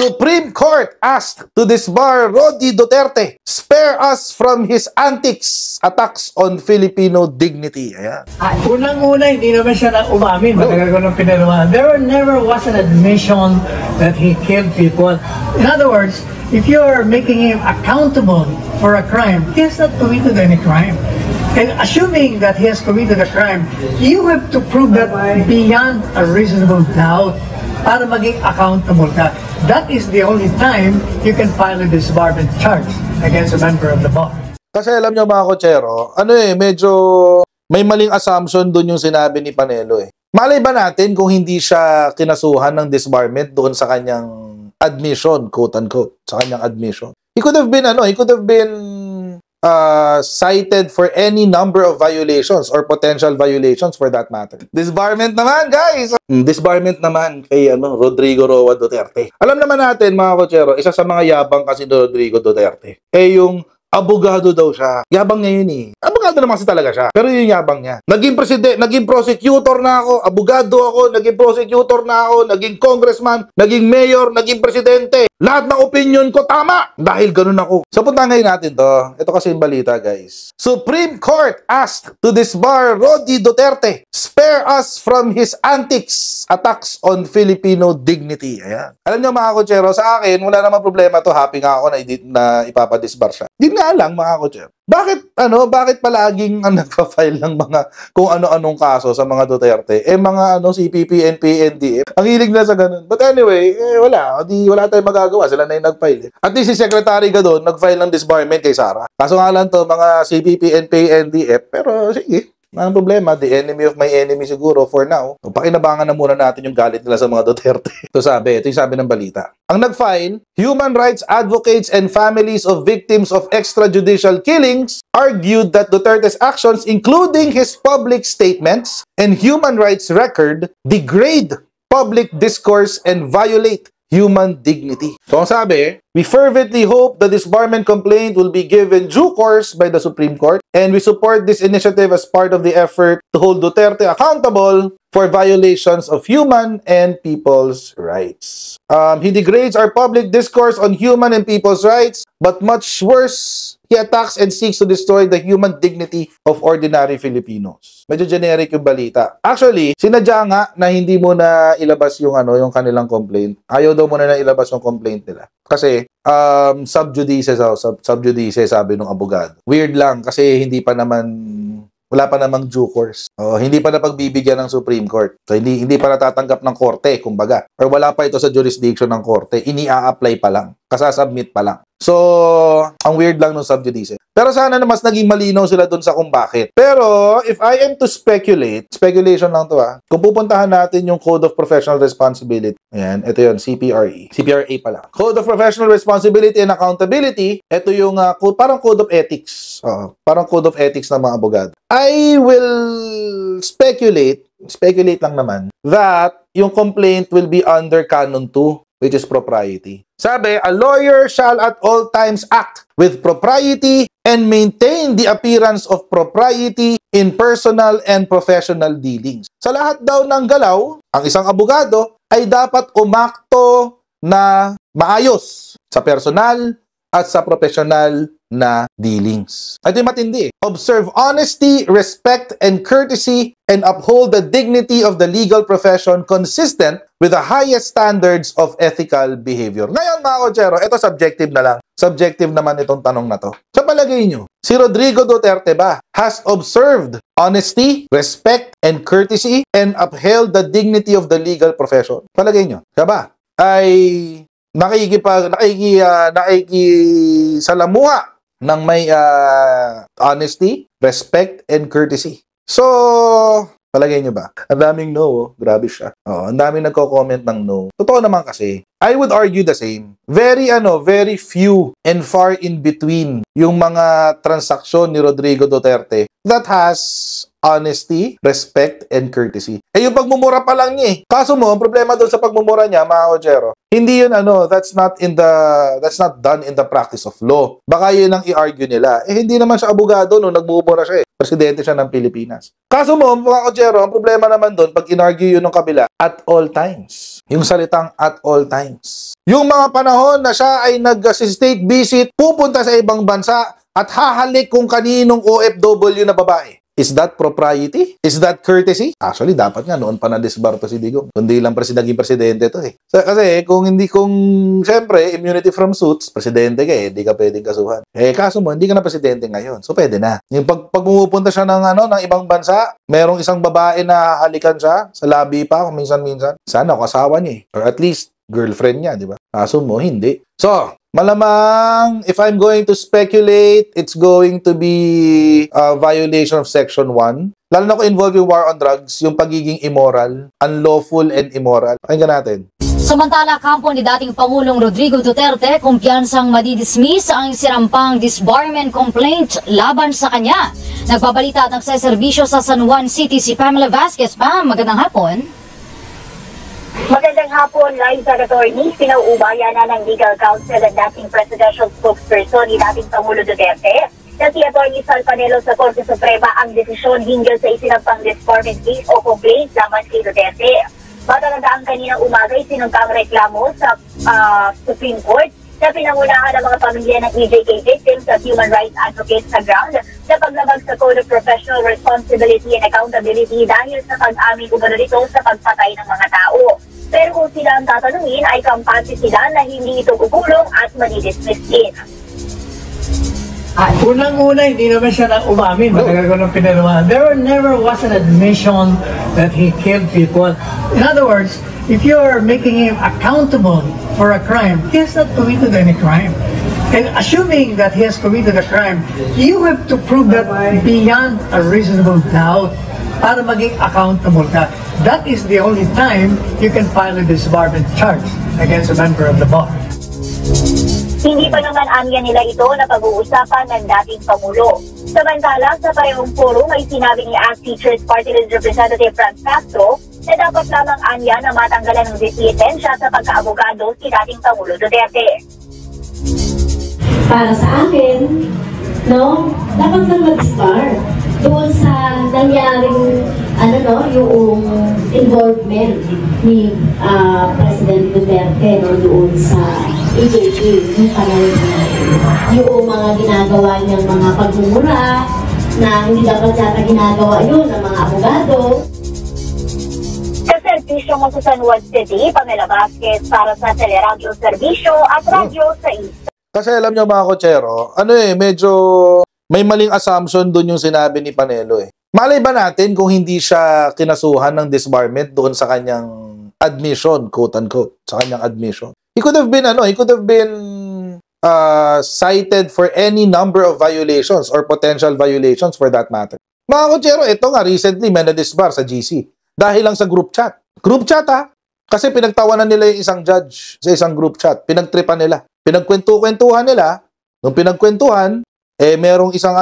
Supreme Court asked to disbar Rodi Duterte, spare us from his antics, attacks on Filipino dignity. Ayan. Unang-una, hindi naman siya na umamin. Matagal ko nang pinalaman. There never was an admission that he killed people. In other words, if you're making him accountable for a crime, he has not committed any crime. And assuming that he has committed a crime, you have to prove that beyond a reasonable doubt para maging accountable ka. That is the only time you can file a disbarment charge against a member of the bar. Kasi alam nyo mga kotsero, medyo may maling assumption dun yung sinabi ni Panelo eh. Malay ba natin kung hindi siya kinasuhan ng disbarment doon sa kanyang admission, quote-unquote, sa kanyang admission? He could have been cited for any number of violations or potential violations for that matter. Disbarment naman, guys! Disbarment naman kay Rodrigo Roa Duterte. Alam naman natin, mga kotsero, isa sa mga yabang kasi ni Rodrigo Duterte, yung abogado daw siya. Yabang niya yun eh. Abogado naman kasi talaga siya. Pero yung yabang niya. Naging presidente, naging prosecutor na ako, abogado ako, naging prosecutor na ako, naging congressman, naging mayor, naging presidente. Lahat ng opinion ko tama! Dahil ganun ako. So punta ngayon natin to. Ito kasi yung balita, guys. Supreme Court asked to disbar Rodi Duterte, spare us from his antics, attacks on Filipino dignity. Ayan. Alam niyo mga kotsero, sa akin, wala namang problema to. Happy nga ako na ipapadisbar siya. Di nga lang mga kotsero. Bakit palaging nagpa-file ng mga kung ano-anong kaso sa mga Duterte? Mga CPP, NP, NDF. Ang hilig na sa ganun. But anyway, wala tayong magagawa. Sila na yung nag-file. At least si Secretary Gadon nag-file ng disbarment kay Sara. Kaso nga lang to, mga CPP, NP, NDF. Pero sige, ang problema, the enemy of my enemy siguro for now. Pakinabangan na muna natin yung galit nila sa mga Duterte. Ito yung sabi ng balita. Ang nag-file, human rights advocates and families of victims of extrajudicial killings argued that Duterte's actions, including his public statements and human rights record, degrade public discourse and violate human dignity. So ang sabi, we fervently hope the disbarment complaint will be given due course by the Supreme Court, and we support this initiative as part of the effort to hold Duterte accountable for violations of human and people's rights. He degrades our public discourse on human and people's rights, but much worse, he attacks and seeks to destroy the human dignity of ordinary Filipinos. Medyo generic yung balita. Actually, sinadya nga na hindi mo na ilabas yung kanilang complaint. Ayaw daw muna na ilabas yung complaint nila. Kasi sub judice sabi ng abogado. Weird lang kasi wala pa namang due course. Hindi pa napagbibigyan ng Supreme Court. So, hindi pa natatanggap ng korte, kumbaga. Or wala pa ito sa jurisdiction ng korte. Ini-a-apply pa lang. Kasasubmit pa lang. So, ang weird lang ng sub judice. Pero sana na mas naging malinaw sila dun sa kung bakit. Pero, if I am to speculation lang to kung pupuntahan natin yung Code of Professional Responsibility, ayan, ito yun, CPRA. CPRA pala. Code of Professional Responsibility and Accountability, ito yung parang Code of Ethics. Parang Code of Ethics ng mga abogado. I will speculate lang naman, that yung complaint will be under Canon 2, which is propriety. Sabi, a lawyer shall at all times act with propriety and maintain the appearance of propriety in personal and professional dealings. Sa lahat daw ng galaw, ang isang abogado ay dapat umakto na maayos sa personal at sa professional na dealings. Ito yung matindi Observe honesty, respect, and courtesy, and uphold the dignity of the legal profession consistent with the highest standards of ethical behavior. Ngayon mga kotsero, ito subjective na lang. Subjective naman itong tanong na to. Sa palagay nyo, si Rodrigo Duterte ba has observed honesty, respect, and courtesy, and upheld the dignity of the legal profession? Palagay nyo, siya ba ay nakikisalamuha ng may honesty, respect, and courtesy? So, palagay nyo ba? Ang daming no, grabe siya. Ang daming nagko-comment ng no. Totoo naman kasi, I would argue the same. Very few and far in between yung mga transaksyon ni Rodrigo Duterte that has honesty, respect, and courtesy. Yung pagmumura pa lang niya Kaso mo, ang problema doon sa pagmumura niya, mga kotsero, Hindi yun that's not done in the practice of law. Baka yun ang i-argue nila. Hindi naman siya abogado no, nagmumura siya Presidente siya ng Pilipinas. Kaso mo, mga kotsero, ang problema naman doon, pag in-argue yun ng kabila, at all times. Yung salitang at all times. Yung mga panahon na siya ay nag-state visit, pupunta sa ibang bansa, at hahalik kung kaninong OFW na babae. Is that propriety? Is that courtesy? Actually, dapat nga noon pa na-disbar to si Digong. Kundi lang naging presidente to Kasi siyempre, immunity from suits, presidente ka hindi ka pwedeng kasuhan. Kaso mo, hindi ka na presidente ngayon. So, pwede na. Yung pag pumupunta siya ng ibang bansa, merong isang babae na halikan siya, sa labi pa, kung minsan-minsan. Sana, kasawa niya Or at least, girlfriend niya, di ba? Kaso mo, hindi. So, malamang, if I'm going to speculate, it's going to be a violation of Section 1. Lalo na kung involved yung war on drugs, yung pagiging immoral, unlawful and immoral. Pakinggan natin. Samantala, kampo ni dating Pangulong Rodrigo Duterte, kumpiyansang madidismiss ang sirampang disbarment complaint laban sa kanya. Nagbabalita at nagseserbisyo sa San Juan City si Pamela Vasquez. Pam, magandang hapon. Magandang hapon, live sa attorney. Pinauubaya na ng legal counsel at dating presidential spokesperson ni dating Pangulo Duterte na si Atty. Sal Panelo sa Korte Suprema ang desisyon hinggil sa isinampang disbarment case o complaint laban kay Duterte. Matatandaan kaninang umaga isinumpang reklamo sa Supreme Court na pinangunahan ng mga pamilya ng EJK victims at human rights advocates sa ground na paglabag sa Code of Professional Responsibility and Accountability dahil sa pag-amin umano nito sa pagpatay ng mga tao. Pero kung sila ang tatanungin ay kampante sila na hindi ito gugulong at manidismiss din. Unang-una, hindi naman siya na umamin. Matagal ko nang pinalaman. There never was an admission that he killed people. In other words, if you're making him accountable for a crime, he has not committed any crime. And assuming that he has committed a crime, you have to prove that beyond a reasonable doubt para maging accountable ka. That is the only time you can file a disbarment charge against a member of the bar. Hindi pa naman anya nila ito na pag-uusapan ng dating Pangulo. Samantala, sa parehong forum ay sinabi ni ACT Teachers Party List Representative Franz Castro na dapat lamang anya na matanggalan ng lisensya sa pagkaabogado si dating Pangulo Duterte. Para sa akin, dapat lang mag-disbar doon sa nangyaring yung involvement ni President Duterte doon sa EJK, yung panahon yung mga ginagawa niyang mga pagmumura na hindi dapat yata ginagawa yun ng mga abogado. Sa servisyo mo sa San Juan City, Pamela Vasquez para sa Teleradyo Serbisyo at Radyo 6. Kasi alam nyo mga kotsero, medyo may maling assumption doon yung sinabi ni Panelo Malay ba natin kung hindi siya kinasuhan ng disbarment doon sa kanyang admission, quote-unquote, sa kanyang admission? He could have been cited for any number of violations or potential violations for that matter. Mga kotsero, ito nga recently may na-disbar sa GC dahil lang sa group chat. Group chat kasi pinagtawanan nila yung isang judge sa isang group chat. Pinagtripan nila. Pinagkwentuhan nila. Nung pinagkwentuhan, merong isang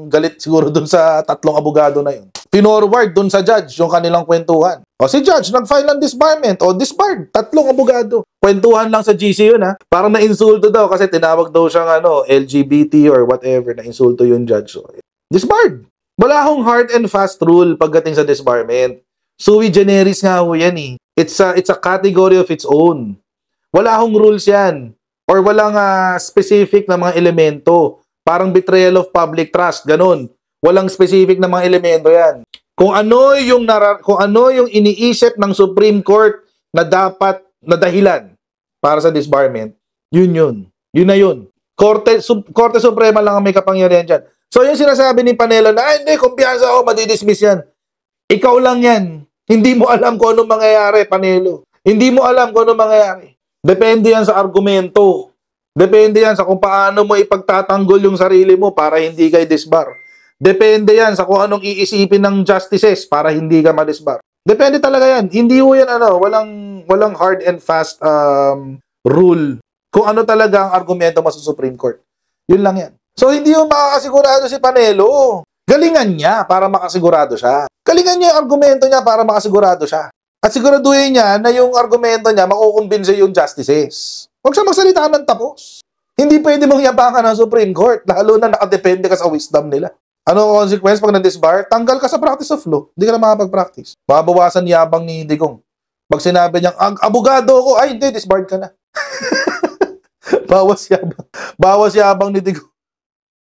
galit siguro dun sa tatlong abogado na yun. Pinorward dun sa judge yung kanilang kwentuhan. O si judge, nag-file ng disbarment. O disbarred, tatlong abogado. Kwentuhan lang sa GC yun Parang na-insulto daw kasi tinawag daw siyang LGBT or whatever. Na-insulto yung judge. So, disbarred. Wala hong hard and fast rule pagdating sa disbarment. Sui generis nga ho yan It's a category of its own. Wala hong rules yan. Or walang specific na mga elemento. Parang betrayal of public trust, ganun. Walang specific na mga elemento yan. Kung ano yung iniisip ng Supreme Court na dapat na dahilan para sa disbarment, yun. Yun na yun. Korte Suprema lang ang may kapangyarihan dyan. So yung sinasabi ni Panelo na, hindi, kumpiyansa ako, madidismiss yan. Ikaw lang yan. Hindi mo alam kung anong mangyayari, Panelo. Hindi mo alam kung anong mangyayari. Depende yan sa argumento. Depende yan sa kung paano mo ipagtatanggol yung sarili mo para hindi ka disbar. Depende yan sa kung anong iisipin ng justices para hindi ka ma-disbar. Depende talaga yan. Hindi ho yan walang hard and fast rule kung ano talaga ang argumento mo sa Supreme Court. Yun lang yan. So hindi ho makakasigurado si Panelo. Galingan niya para makasigurado siya. Galingan niya yung argumento niya para makasigurado siya. At siguraduhin niya na yung argumento niya makukumbinse yung justices. Huwag siya magsalita ng tapos. Hindi pwede mong yabangan ng Supreme Court, lalo na nakadepende ka sa wisdom nila. Ano ang consequence pag na-disbar? Tanggal ka sa practice of law. Hindi ka na makapag-practice. Mabawasan yabang ni Digong. Pag sinabi niyang, abogado ko, ay hindi, disbarred ka na. Bawas yabang ni Digong.